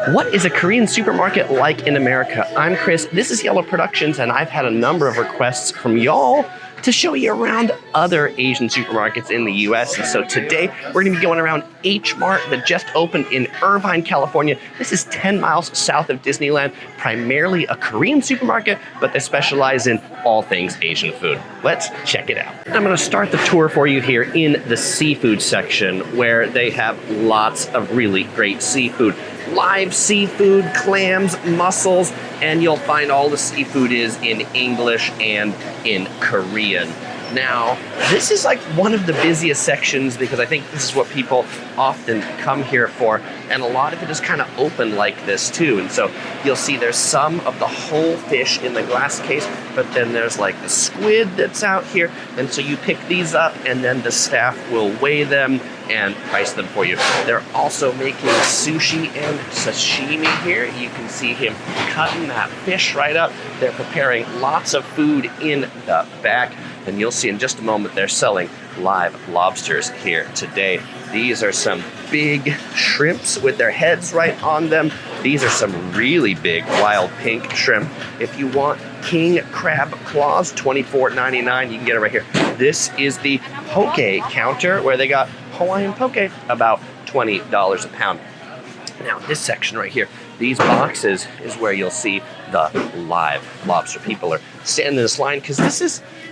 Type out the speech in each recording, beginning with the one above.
What is a Korean supermarket like in America? I'm Chris, this is Yellow Productions, and I've had a number of requests from y'all to show you around other Asian supermarkets in the US. And so today we're gonna be going around H-Mart that just opened in Irvine, California. This is 10 miles south of Disneyland, primarily a Korean supermarket, but they specialize in all things Asian food. Let's check it out. I'm gonna start the tour for you here in the seafood section, where they have lots of really great seafood. Live seafood, clams, mussels, and you'll find all the seafood is in English and in Korean. Now, this is like one of the busiest sections because I think this is what people often come here for, and a lot of it is kind of open like this too. And so you'll see there's some of the whole fish in the glass case, but then there's like the squid that's out here. And so you pick these up and then the staff will weigh them and price them for you. They're also making sushi and sashimi here. You can see him cutting that fish right up. They're preparing lots of food in the back. And you'll see in just a moment, they're selling live lobsters here today. These are some big shrimps with their heads right on them. These are some really big wild pink shrimp. If you want king crab claws, $24.99, you can get it right here. This is the poke counter where they got Hawaiian poke, about $20 a pound. Now this section right here, these boxes is where you'll see the live lobster. People are standing in this line because the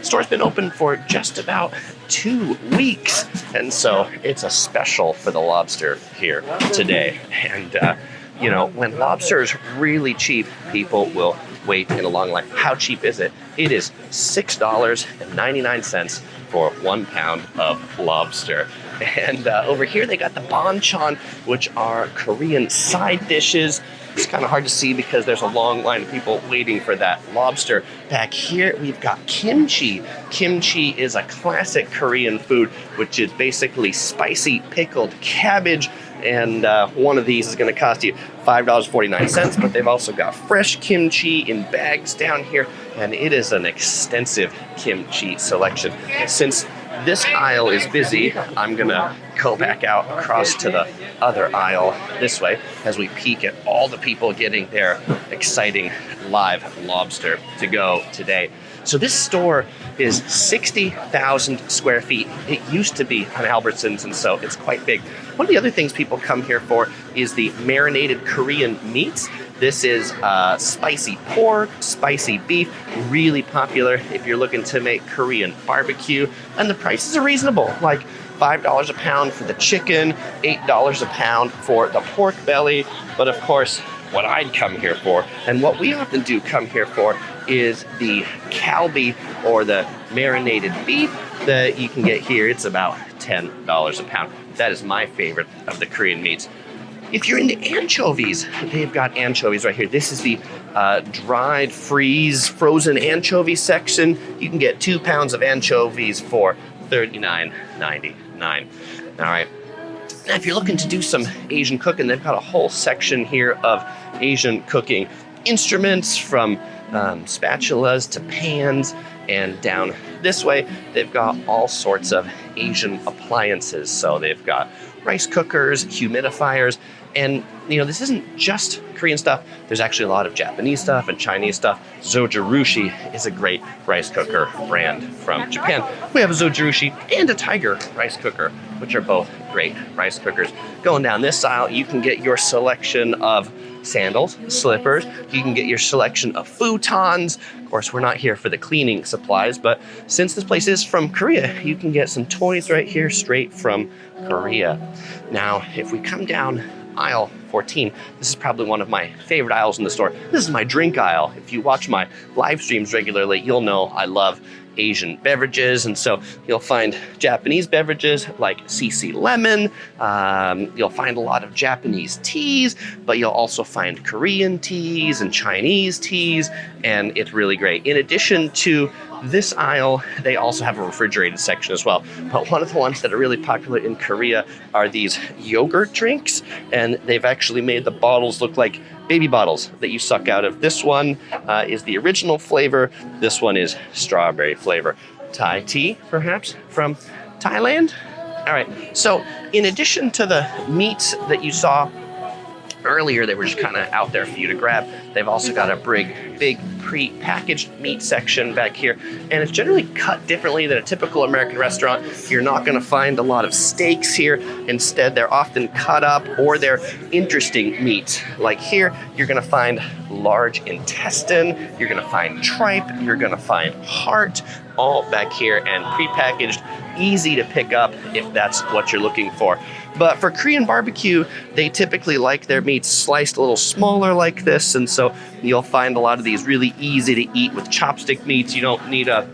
store's been open for just about 2 weeks. And so it's a special for the lobster here today. And you know, when lobster is really cheap, people will wait in a long line. How cheap is it? It is $6.99 for 1 pound of lobster. And over here they got the banchan, which are Korean side dishes. It's kind of hard to see because there's a long line of people waiting for that lobster. Back here, we've got kimchi. Kimchi is a classic Korean food, which is basically spicy pickled cabbage. And one of these is going to cost you $5.49, but they've also got fresh kimchi in bags down here, and it is an extensive kimchi selection. Since this aisle is busy, I'm gonna go back out across to the other aisle this way as we peek at all the people getting their exciting live lobster to go today. So this store is 60,000 square feet. It used to be on Albertsons, and so it's quite big. One of the other things people come here for is the marinated Korean meats. This is spicy pork, spicy beef, really popular if you're looking to make Korean barbecue. And the prices are reasonable, like $5 a pound for the chicken, $8 a pound for the pork belly. But of course, what I'd come here for, and what we often do come here for, is the kalbi, or the marinated beef that you can get here. It's about $10 a pound. That is my favorite of the Korean meats. If you're into anchovies, they've got anchovies right here. This is the dried, frozen anchovy section. You can get 2 pounds of anchovies for $39.99. All right. Now, if you're looking to do some Asian cooking, they've got a whole section here of Asian cooking instruments, from spatulas to pans, and down this way, they've got all sorts of Asian appliances. So they've got rice cookers, humidifiers, and you know, this isn't just Korean stuff. There's actually a lot of Japanese stuff and Chinese stuff. Zojirushi is a great rice cooker brand from Japan. We have a Zojirushi and a Tiger rice cooker, which are both great rice cookers. Going down this aisle, you can get your selection of sandals, slippers. You can get your selection of futons. Of course, we're not here for the cleaning supplies, but since this place is from Korea, you can get some toys right here straight from Korea. Now, if we come down aisle 14, this is probably one of my favorite aisles in the store. This is my drink aisle. If you watch my live streams regularly, you'll know I love Asian beverages, and so you'll find Japanese beverages like CC Lemon. You'll find a lot of Japanese teas, but you'll also find Korean teas and Chinese teas, and it's really great. In addition to this aisle, they also have a refrigerated section as well. But one of the ones that are really popular in Korea are these yogurt drinks, and they've actually made the bottles look like baby bottles that you suck out of. This one is the original flavor. This one is strawberry flavor. Thai tea, perhaps, from Thailand? All right, so in addition to the meats that you saw Earlier, they were just kind of out there for you to grab. They've also got a big pre-packaged meat section back here, and it's generally cut differently than a typical American restaurant. You're not going to find a lot of steaks here. Instead, they're often cut up, or they're interesting meats. Like here, you're going to find large intestine, you're going to find tripe, you're going to find heart, all back here and pre-packaged, easy to pick up if that's what you're looking for. But for Korean barbecue, they typically like their meats sliced a little smaller like this, and so you'll find a lot of these really easy to eat with chopstick meats. You don't need a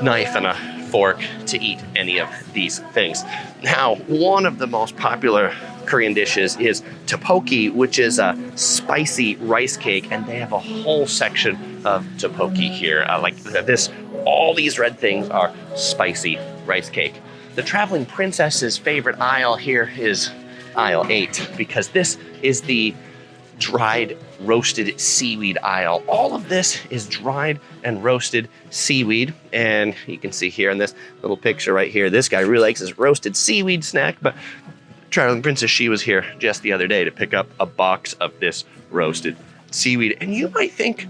knife and a fork to eat any of these things. Now, one of the most popular Korean dishes is tteokbokki, which is a spicy rice cake, and they have a whole section of tteokbokki here. Like this, all these red things are spicy rice cake. The traveling princess's favorite aisle here is aisle 8, because this is the dried roasted seaweed aisle. All of this is dried and roasted seaweed, and you can see here in this little picture right here, this guy really likes his roasted seaweed snack. But traveling princess, she was here just the other day to pick up a box of this roasted seaweed. And you might think,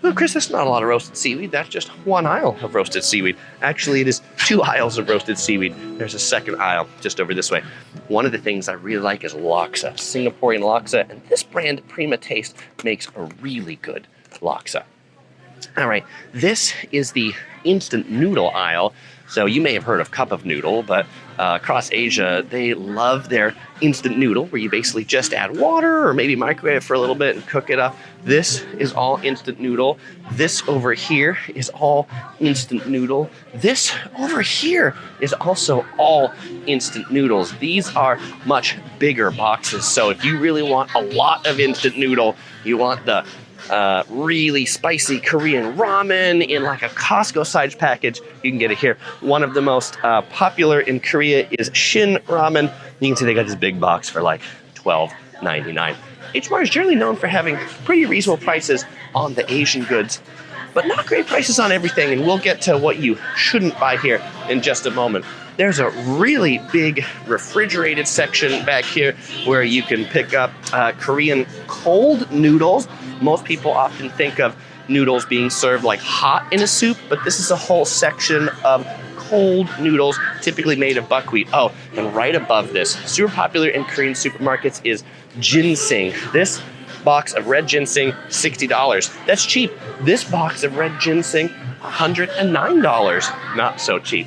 well, Chris, that's not a lot of roasted seaweed. That's just one aisle of roasted seaweed. Actually, it is 2 aisles of roasted seaweed. There's a second aisle just over this way. One of the things I really like is laksa, Singaporean laksa, and this brand, Prima Taste, makes a really good laksa. All right, this is the instant noodle aisle. So you may have heard of cup of noodle, but across Asia, they love their instant noodle, where you basically just add water or maybe microwave it for a little bit and cook it up. This is all instant noodle. This over here is all instant noodle. This over here is also all instant noodles. These are much bigger boxes. So if you really want a lot of instant noodle, you want the really spicy Korean ramen in like a Costco-sized package, you can get it here. One of the most popular in Korea is Shin Ramen. You can see they got this big box for like $12.99. H-Mart is generally known for having pretty reasonable prices on the Asian goods, but not great prices on everything, and we'll get to what you shouldn't buy here in just a moment. There's a really big refrigerated section back here where you can pick up Korean cold noodles. Most people often think of noodles being served like hot in a soup, but this is a whole section of cold noodles, typically made of buckwheat. Oh, and right above this, super popular in Korean supermarkets, is ginseng. This box of red ginseng, $60. That's cheap. This box of red ginseng, $109. Not so cheap.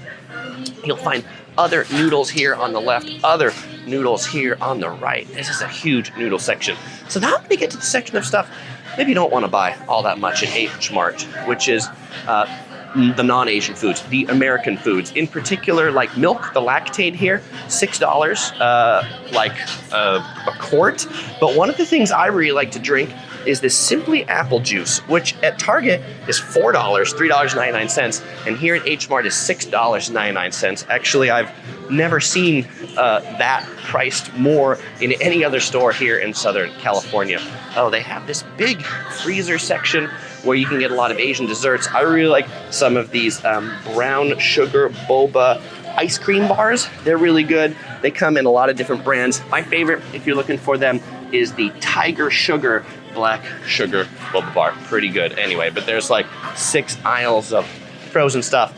You'll find other noodles here on the left, other noodles here on the right. This is a huge noodle section. So now I'm going to get to the section of stuff maybe you don't want to buy all that much at H-Mart, which is the non-Asian foods, the American foods. In particular, like milk, the lactate here, $6, like a quart. But one of the things I really like to drink is this Simply Apple Juice, which at Target is $4, $3.99, and here at H-Mart is $6.99. Actually, I've never seen that priced more in any other store here in Southern California. Oh, they have this big freezer section where you can get a lot of Asian desserts. I really like some of these brown sugar boba ice cream bars. They're really good. They come in a lot of different brands. My favorite, if you're looking for them, is the Tiger Sugar black sugar boba bar. Pretty good anyway, but there's like 6 aisles of frozen stuff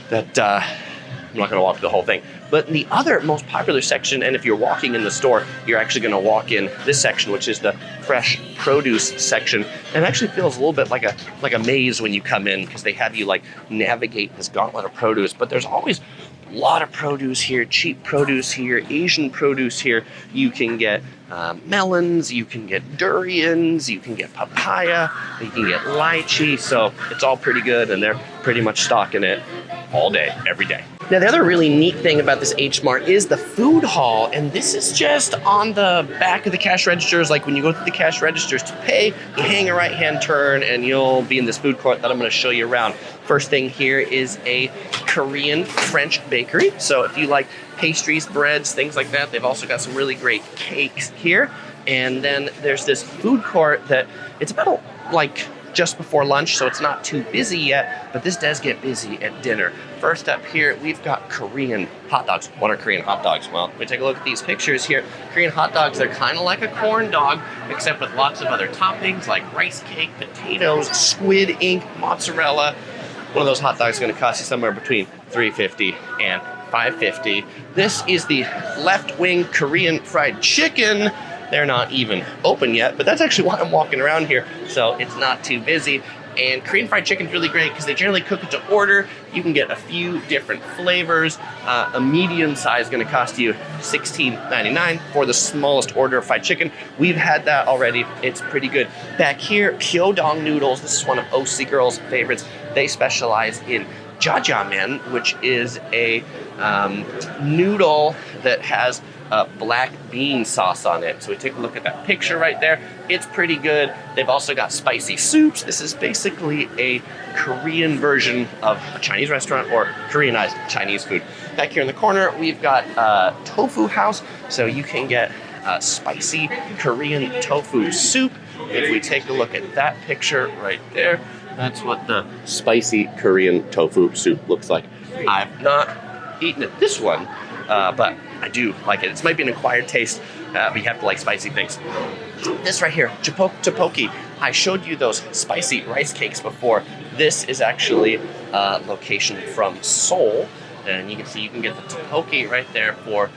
that I'm not gonna walk through the whole thing. But the other most popular section, and if you're walking in the store, you're actually gonna walk in this section, which is the fresh produce section. And it actually feels a little bit like a maze when you come in, because they have you like navigate this gauntlet of produce. But there's always a lot of produce here, cheap produce here, Asian produce here. You can get melons, you can get durians, you can get papaya, you can get lychee. So it's all pretty good, and they're pretty much stocking it all day, every day. Now, the other really neat thing about this H-Mart is the food hall, and this is just on the back of the cash registers. Like when you go through the cash registers to pay, you hang a right-hand turn and you'll be in this food court that I'm gonna show you around. First thing here is a Korean French bakery. So if you like pastries, breads, things like that, they've also got some really great cakes here. And then there's this food court that it's about like just before lunch, so it's not too busy yet, but this does get busy at dinner. First up here, we've got Korean hot dogs. What are Korean hot dogs? Well, let me take a look at these pictures here. Korean hot dogs, they're kind of like a corn dog, except with lots of other toppings like rice cake, potatoes, squid ink, mozzarella. One of those hot dogs is going to cost you somewhere between $3.50 and $5.50. This is the left wing Korean fried chicken. They're not even open yet, but that's actually why I'm walking around here, so it's not too busy. And Korean fried chicken is really great because they generally cook it to order. You can get a few different flavors. A medium size is going to cost you $16.99 for the smallest order of fried chicken. We've had that already. It's pretty good. Back here, Pyeongdong noodles. This is one of OC Girl's favorites. They specialize in jjajangmyeon, which is a noodle that has black bean sauce on it. So we take a look at that picture right there. It's pretty good. They've also got spicy soups. This is basically a Korean version of a Chinese restaurant or Koreanized Chinese food. Back here in the corner, we've got Tofu House. So you can get spicy Korean tofu soup. If we take a look at that picture right there, that's what the spicy Korean tofu soup looks like. I've not eaten it, this one, but I do like it. It might be an acquired taste, but you have to like spicy things. This right here, tteokbokki. I showed you those spicy rice cakes before. This is actually a location from Seoul, and you can see you can get the tteokbokki right there for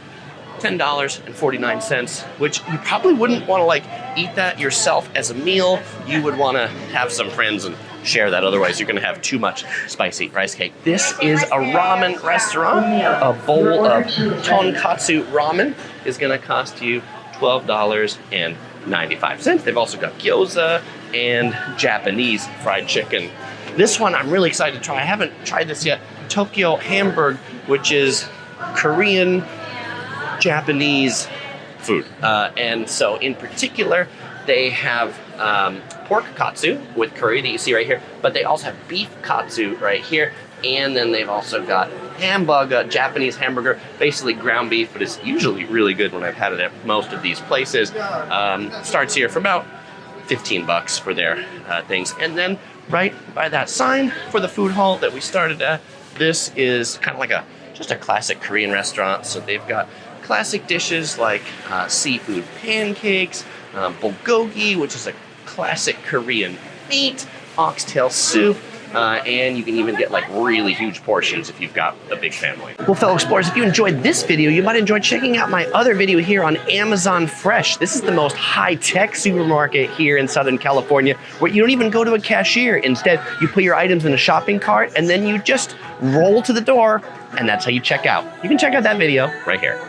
$10.49, which you probably wouldn't want to like eat that yourself as a meal. You would want to have some friends and share that, otherwise you're going to have too much spicy rice cake. This is a ramen restaurant. A bowl of tonkatsu ramen is going to cost you $12.95. They've also got gyoza and Japanese fried chicken. This one I'm really excited to try. I haven't tried this yet. Tokyo Hamburg, which is Korean Japanese food. And so in particular, they have pork katsu with curry that you see right here, but they also have beef katsu right here. And then they've also got hamburger, Japanese hamburger, basically ground beef, but it's usually really good when I've had it at most of these places. Starts here for about 15 bucks for their things. And then right by that sign for the food hall that we started at, this is kind of like just a classic Korean restaurant. So they've got classic dishes like seafood pancakes, bulgogi, which is a classic Korean meat, oxtail soup, and you can even get like really huge portions if you've got a big family. Well, fellow explorers, if you enjoyed this video, you might enjoy checking out my other video here on Amazon Fresh. This is the most high-tech supermarket here in Southern California, where you don't even go to a cashier. Instead, you put your items in a shopping cart and then you just roll to the door, and that's how you check out. You can check out that video right here.